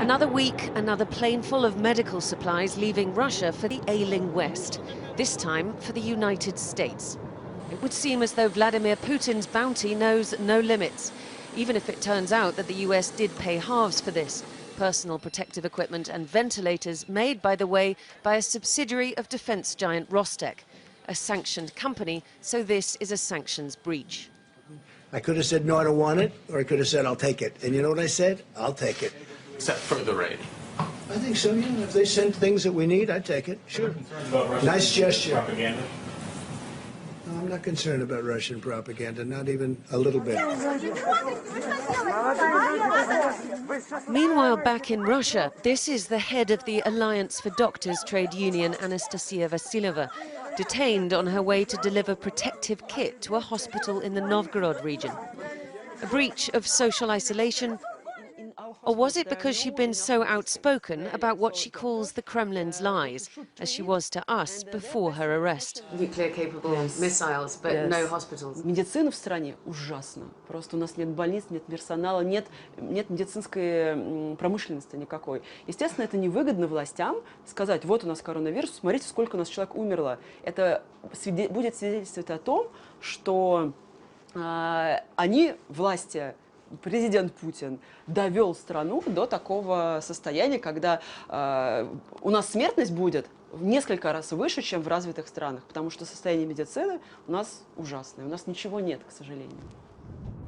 Another week, another plane full of medical supplies leaving Russia for the ailing West, this time for the United States. It would seem as though Vladimir Putin's bounty knows no limits, even if it turns out that the US did pay halves for this. Personal protective equipment and ventilators made, by the way, by a subsidiary of defense giant Rostec, a sanctioned company, so this is a sanctions breach. I could have said, no, I don't want it, or I could have said, I'll take it. And you know what I said? I'll take it. Except for the raid. I think so, yeah. If they send things that we need, I'd take it. Sure. Nice gesture. Propaganda? No, I'm not concerned about Russian propaganda, not even a little bit. Meanwhile, back in Russia, this is the head of the Alliance for Doctors trade union, Anastasia Vasilyeva, detained on her way to deliver protective kit to a hospital in the Novgorod region. A breach of social isolation? Or was it because she'd been so outspoken about what she calls the Kremlin's lies, as she was to us before her arrest? Nuclear-capable missiles, but no hospitals. Медицина в стране ужасна. Просто у нас нет больниц, нет персонала, нет медицинской промышленности никакой. Естественно, это невыгодно властям сказать, вот у нас коронавирус, смотрите, сколько у нас человек умерло. Это будет свидетельствовать о том, что они, власти, президент Путин, довел страну до такого состояния, когда у нас смертность будет в несколько раз выше, чем в развитых странах, потому что состояние медицины у нас ужасное, у нас ничего нет, к сожалению.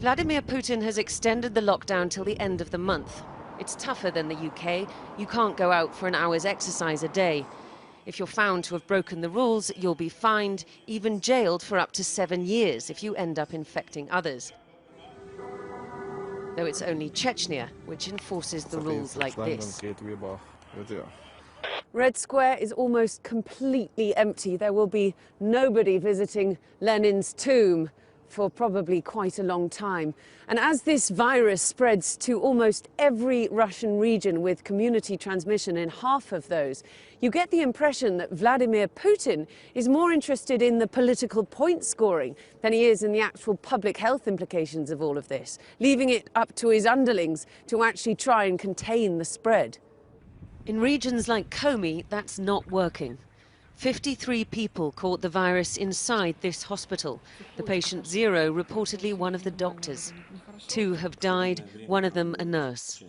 Vladimir Putin has extended the lockdown till the end of the month. It's tougher than the UK. You can't go out for an hour's exercise a day. If you're found to have broken the rules, you'll be fined, even jailed for up to 7 years if you end up infecting others. Though it's only Chechnya which enforces the rules like this. Red Square is almost completely empty. There will be nobody visiting Lenin's tomb for probably quite a long time. And as this virus spreads to almost every Russian region with community transmission in half of those, you get the impression that Vladimir Putin is more interested in the political point scoring than he is in the actual public health implications of all of this, leaving it up to his underlings to actually try and contain the spread. In regions like Komi, that's not working. 53 people caught the virus inside this hospital. The patient zero, reportedly one of the doctors. 2 have died, one of them a nurse.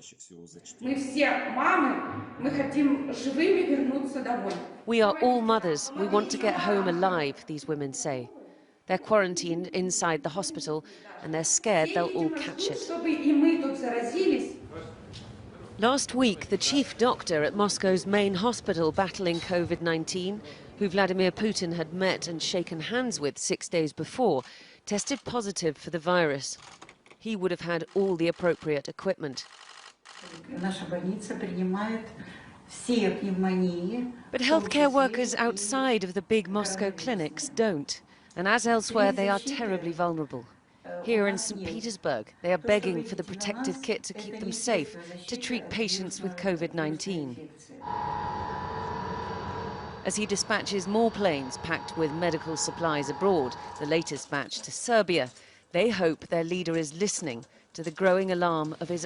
We are all mothers. We want to get home alive, these women say. They're quarantined inside the hospital and they're scared they'll all catch it. Last week, the chief doctor at Moscow's main hospital battling COVID-19, who Vladimir Putin had met and shaken hands with 6 days before, tested positive for the virus. He would have had all the appropriate equipment. But healthcare workers outside of the big Moscow clinics don't. And as elsewhere, they are terribly vulnerable. Here in St. Petersburg, they are begging for the protective kit to keep them safe, to treat patients with COVID-19. As he dispatches more planes packed with medical supplies abroad, the latest batch to Serbia, they hope their leader is listening to the growing alarm of his